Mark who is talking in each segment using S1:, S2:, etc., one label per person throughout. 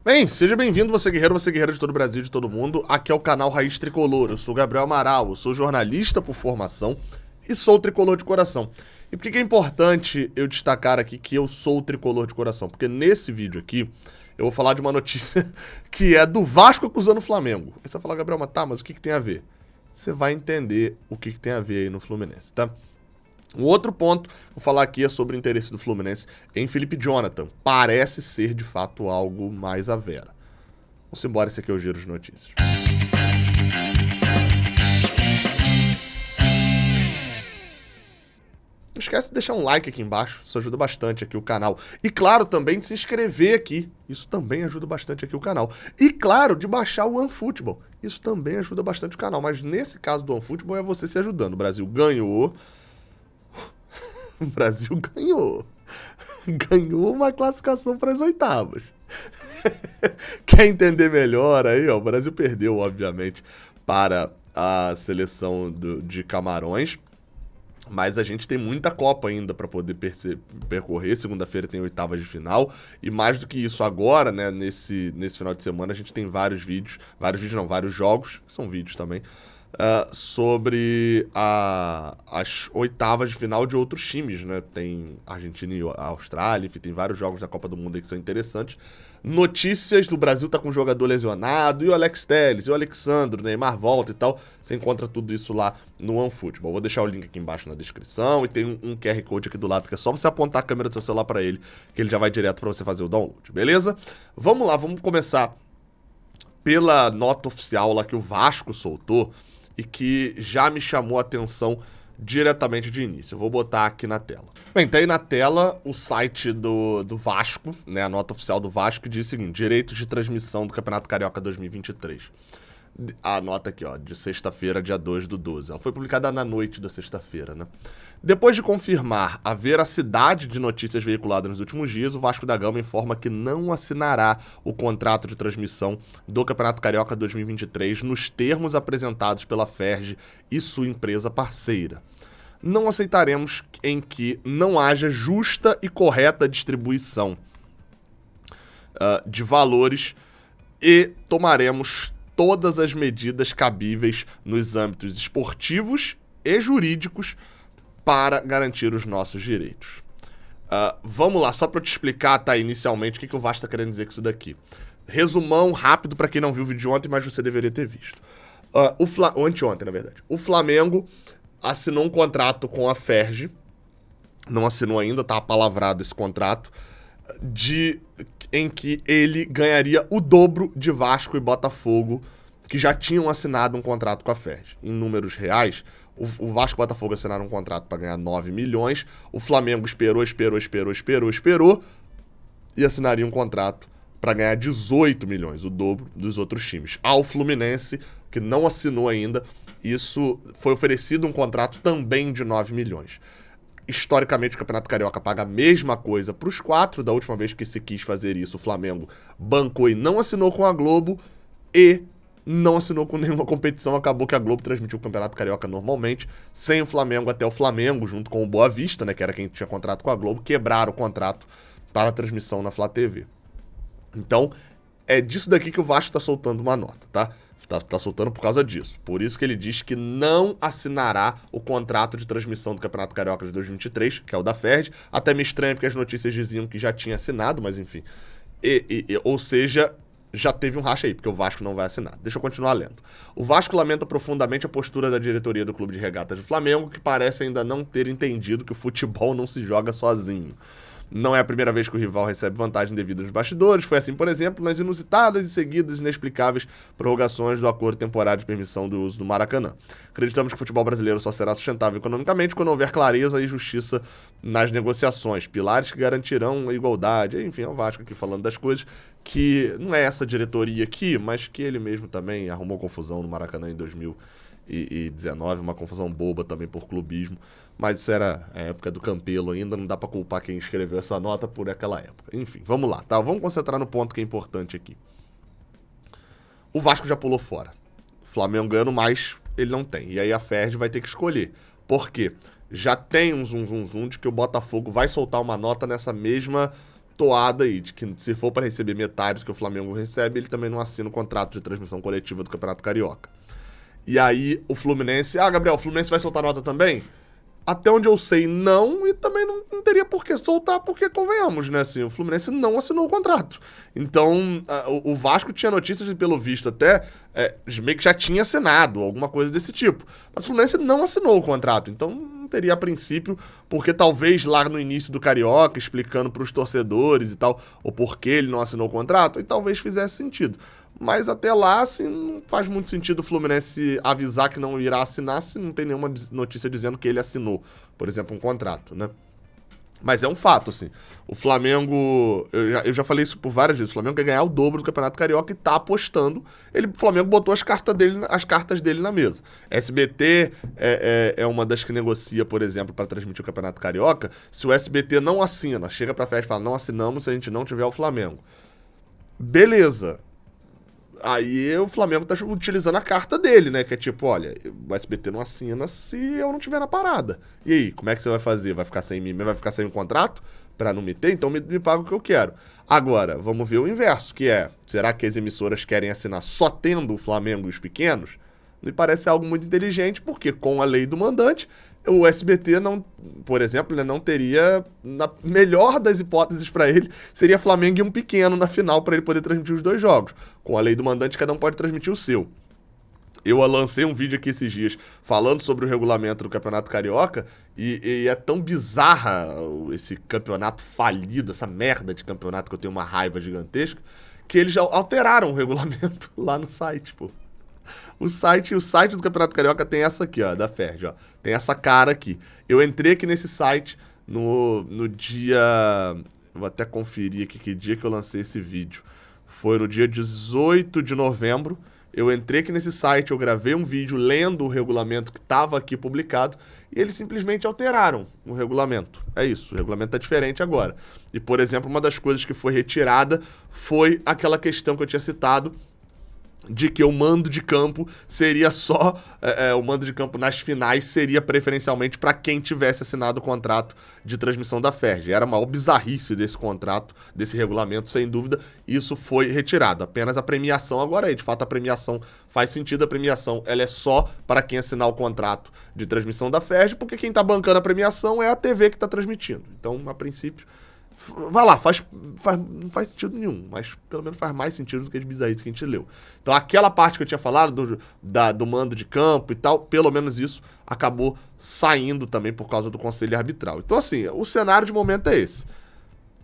S1: Bem, seja bem-vindo, você guerreira de todo o Brasil, de todo mundo. Aqui é o canal Raiz Tricolor. Eu sou Gabriel Amaral, eu sou jornalista por formação e sou tricolor de coração. E por que é importante eu destacar aqui que eu sou o tricolor de coração? Porque nesse vídeo aqui eu vou falar de uma notícia que é do Vasco acusando o Flamengo. Aí você vai falar, Gabriel, mas o que tem a ver? Você vai entender o que tem a ver aí no Fluminense, tá? Um outro ponto, vou falar aqui, é sobre o interesse do Fluminense em Felipe Jonathan. Parece ser, de fato, algo mais à vera. Vamos embora, esse aqui é o Giro de Notícias. Não esquece de deixar um like aqui embaixo, isso ajuda bastante aqui o canal. E claro, também de se inscrever aqui, isso também ajuda bastante aqui o canal. E claro, de baixar o OneFootball, isso também ajuda bastante o canal. Mas nesse caso do OneFootball é você se ajudando. O Brasil ganhou... O Brasil ganhou. Ganhou uma classificação para as oitavas. Quer entender melhor aí, ó? O Brasil perdeu, obviamente, para a seleção de Camarões. Mas a gente tem muita Copa ainda para poder percorrer. Segunda-feira tem oitavas de final. E mais do que isso, agora, né, nesse final de semana, a gente tem vários jogos, que são vídeos também, sobre as oitavas de final de outros times, né? Tem Argentina e Austrália, enfim, tem vários jogos da Copa do Mundo aí que são interessantes. Notícias do Brasil tá com um jogador lesionado, e o Alex Telles, e o Alexandro, Neymar volta e tal. Você encontra tudo isso lá no OneFootball. Vou deixar o link aqui embaixo na descrição e tem um QR Code aqui do lado que é só você apontar a câmera do seu celular para ele, que ele já vai direto para você fazer o download, beleza? Vamos lá, vamos começar pela nota oficial lá que o Vasco soltou e que já me chamou a atenção diretamente de início. Eu vou botar aqui na tela. Bem, tá aí na tela o site do Vasco, né, a nota oficial do Vasco, que diz o seguinte: direitos de transmissão do Campeonato Carioca 2023. A nota aqui, ó, de sexta-feira, dia 2/12. Ela foi publicada na noite da sexta-feira, né? Depois de confirmar a veracidade de notícias veiculadas nos últimos dias, o Vasco da Gama informa que não assinará o contrato de transmissão do Campeonato Carioca 2023 nos termos apresentados pela Ferj e sua empresa parceira. Não aceitaremos em que não haja justa e correta distribuição de valores e tomaremos todas as medidas cabíveis nos âmbitos esportivos e jurídicos para garantir os nossos direitos. Vamos lá, só para eu te explicar, tá, inicialmente, o que o Vasco está querendo dizer com isso daqui. Resumão rápido para quem não viu o vídeo de ontem, mas você deveria ter visto. Ou anteontem, na verdade. O Flamengo assinou um contrato com a Ferj, não assinou ainda, tá apalavrado esse contrato, em que ele ganharia o dobro de Vasco e Botafogo, que já tinham assinado um contrato com a Ferj. Em números reais, o Vasco e o Botafogo assinaram um contrato para ganhar 9 milhões, o Flamengo esperou e assinaria um contrato para ganhar 18 milhões, o dobro dos outros times. Ao Fluminense, que não assinou ainda, isso foi oferecido um contrato também de 9 milhões. Historicamente, o Campeonato Carioca paga a mesma coisa para os quatro. Da última vez que se quis fazer isso, o Flamengo bancou e não assinou com a Globo e não assinou com nenhuma competição. Acabou que a Globo transmitiu o Campeonato Carioca normalmente, sem o Flamengo, até o Flamengo, junto com o Boa Vista, né, que era quem tinha contrato com a Globo, quebraram o contrato para a transmissão na Flá TV. Então, é disso daqui que o Vasco está soltando uma nota, tá? Tá soltando por causa disso. Por isso que ele diz que não assinará o contrato de transmissão do Campeonato Carioca de 2023, que é o da Ferj. Até me estranha porque as notícias diziam que já tinha assinado, mas enfim. Ou seja, já teve um racha aí, porque o Vasco não vai assinar. Deixa eu continuar lendo. O Vasco lamenta profundamente a postura da diretoria do Clube de Regatas do Flamengo, que parece ainda não ter entendido que o futebol não se joga sozinho. Não é a primeira vez que o rival recebe vantagem devida nos bastidores. Foi assim, por exemplo, nas inusitadas e seguidas inexplicáveis prorrogações do acordo temporário de permissão do uso do Maracanã. Acreditamos que o futebol brasileiro só será sustentável economicamente quando houver clareza e justiça nas negociações, pilares que garantirão a igualdade. Enfim, é o Vasco aqui falando das coisas que não é essa diretoria aqui, mas que ele mesmo também arrumou confusão no Maracanã em 2019, uma confusão boba também por clubismo. Mas isso era a época do Campelo ainda, não dá pra culpar quem escreveu essa nota por aquela época. Enfim, vamos lá, tá? Vamos concentrar no ponto que é importante aqui. O Vasco já pulou fora. O Flamengo ganhando mais, ele não tem. E aí a Ferj vai ter que escolher. Por quê? Já tem um zum de que o Botafogo vai soltar uma nota nessa mesma toada aí, de que se for para receber metade do que o Flamengo recebe, ele também não assina o contrato de transmissão coletiva do Campeonato Carioca. E aí o Fluminense... Gabriel, o Fluminense vai soltar nota também? Até onde eu sei, não, e também não teria por que soltar, porque convenhamos, né? Assim, o Fluminense não assinou o contrato. Então, o Vasco tinha notícias, pelo visto, até meio que já tinha assinado, alguma coisa desse tipo. Mas o Fluminense não assinou o contrato, então não teria a princípio, porque talvez lá no início do Carioca, explicando para os torcedores e tal, o porquê ele não assinou o contrato, e talvez fizesse sentido. Mas até lá, assim, não faz muito sentido o Fluminense avisar que não irá assinar se não tem nenhuma notícia dizendo que ele assinou, por exemplo, um contrato, né? Mas é um fato, assim. O Flamengo... Eu já falei isso por várias vezes. O Flamengo quer ganhar o dobro do Campeonato Carioca e tá apostando. O Flamengo botou as cartas dele na mesa. SBT é uma das que negocia, por exemplo, para transmitir o Campeonato Carioca. Se o SBT não assina, chega pra festa e fala, não assinamos se a gente não tiver o Flamengo. Beleza. Aí o Flamengo tá utilizando a carta dele, né? Que é tipo, olha, o SBT não assina se eu não tiver na parada. E aí, como é que você vai fazer? Vai ficar sem mim? Vai ficar sem um contrato pra não me ter? Então me paga o que eu quero. Agora, vamos ver o inverso, que é, será que as emissoras querem assinar só tendo o Flamengo e os pequenos? Me parece algo muito inteligente, porque com a lei do mandante, o SBT não, por exemplo, né, não teria, na melhor das hipóteses para ele, seria Flamengo e um pequeno na final para ele poder transmitir os dois jogos. Com a lei do mandante, cada um pode transmitir o seu. Eu lancei um vídeo aqui esses dias falando sobre o regulamento do Campeonato Carioca e é tão bizarra esse campeonato falido, essa merda de campeonato que eu tenho uma raiva gigantesca, que eles já alteraram o regulamento lá no site, pô. O site do Campeonato Carioca tem essa aqui, ó, da Ferj, ó. Tem essa cara aqui. Eu entrei aqui nesse site no dia... Vou até conferir aqui que dia que eu lancei esse vídeo. Foi no dia 18 de novembro. Eu entrei aqui nesse site, eu gravei um vídeo lendo o regulamento que estava aqui publicado e eles simplesmente alteraram o regulamento. É isso, o regulamento está diferente agora. E, por exemplo, uma das coisas que foi retirada foi aquela questão que eu tinha citado de que o mando de campo seria só... o mando de campo nas finais seria preferencialmente para quem tivesse assinado o contrato de transmissão da Ferj. Era uma bizarrice desse contrato, desse regulamento, sem dúvida. Isso foi retirado. Apenas a premiação agora é. De fato, a premiação faz sentido. A premiação ela é só para quem assinar o contrato de transmissão da Ferj, porque quem está bancando a premiação é a TV que está transmitindo. Então, a princípio... Vai lá, não faz sentido nenhum, mas pelo menos faz mais sentido do que as bizarrices que a gente leu. Então aquela parte que eu tinha falado do mando de campo e tal, pelo menos isso acabou saindo também por causa do conselho arbitral. Então assim, o cenário de momento é esse.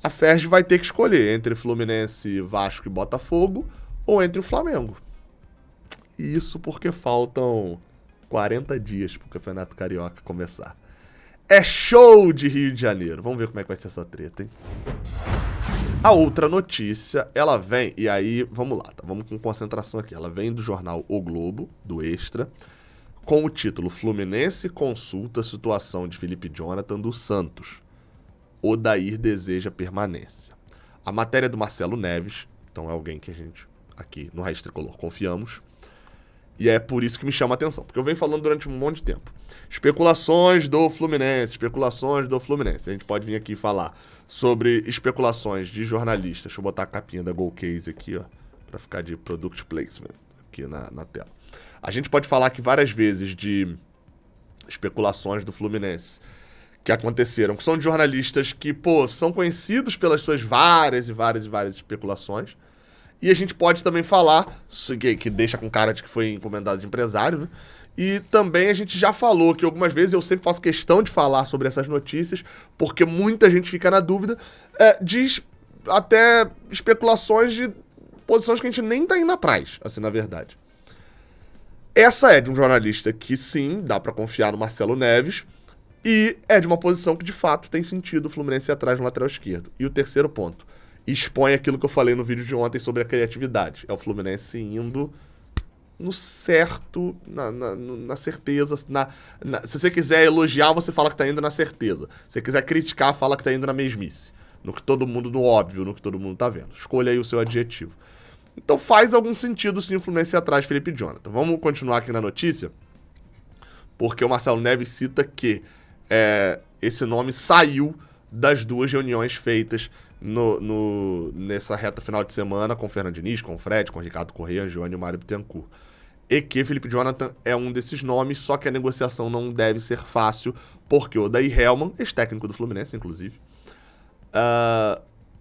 S1: A Ferj vai ter que escolher entre Fluminense, Vasco e Botafogo ou entre o Flamengo. E isso porque faltam 40 dias pro Campeonato Carioca começar. É show de Rio de Janeiro. Vamos ver como é que vai ser essa treta, hein? A outra notícia, ela vem... E aí, vamos lá, tá? Vamos com concentração aqui. Ela vem do jornal O Globo, do Extra, com o título Fluminense consulta a situação de Felipe Jonathan do Santos. Odair deseja permanência. A matéria é do Marcelo Neves, então é alguém que a gente, aqui no Raiz Tricolor, confiamos. E é por isso que me chama a atenção, porque eu venho falando durante um monte de tempo. Especulações do Fluminense. A gente pode vir aqui falar sobre especulações de jornalistas. Deixa eu botar a capinha da Golcase aqui, ó, pra ficar de product placement aqui na tela. A gente pode falar aqui várias vezes de especulações do Fluminense que aconteceram, que são de jornalistas que, pô, são conhecidos pelas suas várias especulações. E a gente pode também falar, que deixa com cara de que foi encomendado de empresário, né? E também a gente já falou que algumas vezes eu sempre faço questão de falar sobre essas notícias, porque muita gente fica na dúvida de até especulações de posições que a gente nem tá indo atrás, assim, na verdade. Essa é de um jornalista que, sim, dá pra confiar no Marcelo Neves, e é de uma posição que, de fato, tem sentido o Fluminense ir atrás no lateral esquerdo. E o terceiro ponto, expõe aquilo que eu falei no vídeo de ontem sobre a criatividade. É o Fluminense indo no certo, na certeza. Se você quiser elogiar, você fala que tá indo na certeza. Se você quiser criticar, fala que tá indo na mesmice. No que todo mundo, no óbvio, no que todo mundo tá vendo. Escolha aí o seu adjetivo. Então faz algum sentido, sim, o Fluminense ir atrás de Felipe Jonathan. Vamos continuar aqui na notícia, porque o Marcelo Neves cita que esse nome saiu das duas reuniões feitas nessa reta final de semana com o Fernando Diniz, com o Fred, com o Ricardo Corrêa, Angione e o Mário Bittencourt. E que Felipe Jonathan é um desses nomes, só que a negociação não deve ser fácil, porque o Odair Hellmann, ex-técnico do Fluminense, inclusive,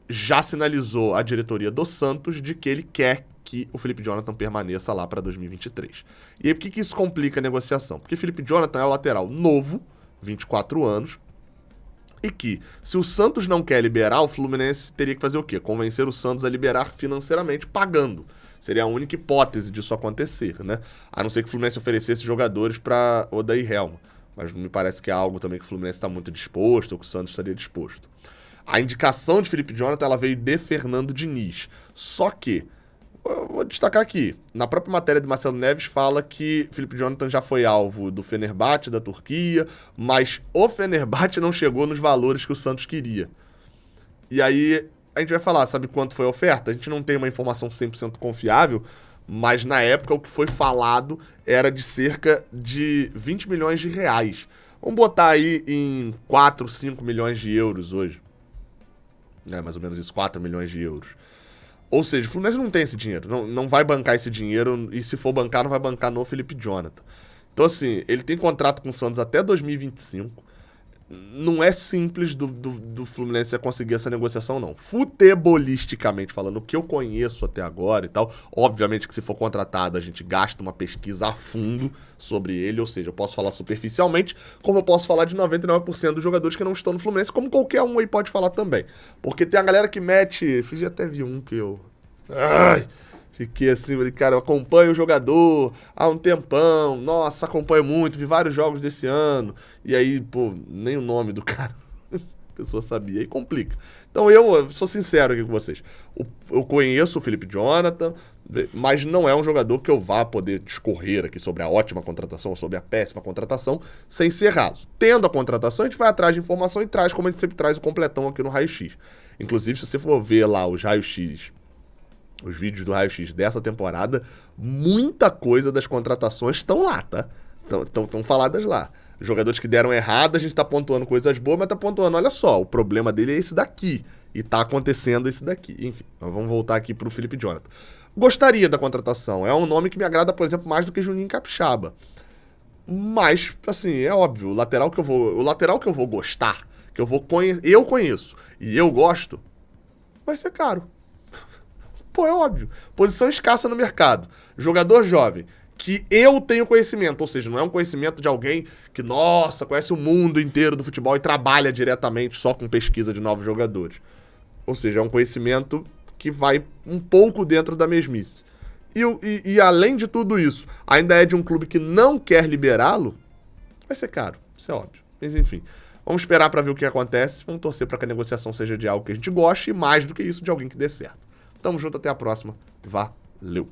S1: já sinalizou à diretoria do Santos de que ele quer que o Felipe Jonathan permaneça lá para 2023. E aí, por que isso complica a negociação? Porque Felipe Jonathan é o lateral novo, 24 anos, e que, se o Santos não quer liberar, o Fluminense teria que fazer o quê? Convencer o Santos a liberar financeiramente, pagando. Seria a única hipótese disso acontecer, né? A não ser que o Fluminense oferecesse jogadores para Odair Hellmann. Mas me parece que é algo também que o Fluminense está muito disposto, ou que o Santos estaria disposto. A indicação de Felipe Jonathan, ela veio de Fernando Diniz. Só que, eu vou destacar aqui, na própria matéria de Marcelo Neves fala que Felipe Jonathan já foi alvo do Fenerbahçe, da Turquia, mas o Fenerbahçe não chegou nos valores que o Santos queria. E aí, a gente vai falar, sabe quanto foi a oferta? A gente não tem uma informação 100% confiável, mas na época o que foi falado era de cerca de 20 milhões de reais. Vamos botar aí em 4, 5 milhões de euros hoje. É mais ou menos isso, 4 milhões de euros. Ou seja, o Fluminense não tem esse dinheiro, não vai bancar esse dinheiro, e se for bancar, não vai bancar no Felipe Jonathan. Então, assim, ele tem contrato com o Santos até 2025. Não é simples do Fluminense conseguir essa negociação, não. Futebolisticamente falando, o que eu conheço até agora e tal, obviamente que se for contratado, a gente gasta uma pesquisa a fundo sobre ele, ou seja, eu posso falar superficialmente, como eu posso falar de 99% dos jogadores que não estão no Fluminense, como qualquer um aí pode falar também. Porque tem a galera que mete... Vocês já até vi um que eu... Fiquei assim, cara, eu acompanho o jogador há um tempão, nossa, acompanho muito, vi vários jogos desse ano, e aí, pô, nem o nome do cara a pessoa sabia, aí complica. Então eu sou sincero aqui com vocês, eu conheço o Felipe Jonathan, mas não é um jogador que eu vá poder discorrer aqui sobre a ótima contratação ou sobre a péssima contratação, sem ser raso. Tendo a contratação, a gente vai atrás de informação e traz, como a gente sempre traz, o completão aqui no Raio X. Inclusive, se você for ver lá os Raio X, os vídeos do Raio X dessa temporada, muita coisa das contratações estão lá, tá? Estão faladas lá. Jogadores que deram errado, a gente tá pontuando coisas boas, mas tá pontuando, olha só, o problema dele é esse daqui. E tá acontecendo esse daqui. Enfim, nós vamos voltar aqui pro Felipe Jonathan. Gostaria da contratação. É um nome que me agrada, por exemplo, mais do que Juninho Capixaba. Mas, assim, é óbvio, o lateral que eu vou gostar, que eu conheço e eu gosto, vai ser caro. Pô, é óbvio. Posição escassa no mercado. Jogador jovem, que eu tenho conhecimento, ou seja, não é um conhecimento de alguém que, nossa, conhece o mundo inteiro do futebol e trabalha diretamente só com pesquisa de novos jogadores. Ou seja, é um conhecimento que vai um pouco dentro da mesmice. E além de tudo isso, ainda é de um clube que não quer liberá-lo, vai ser caro, isso é óbvio. Mas enfim, vamos esperar para ver o que acontece, vamos torcer para que a negociação seja de algo que a gente goste e mais do que isso, de alguém que dê certo. Tamo junto, até a próxima. Valeu!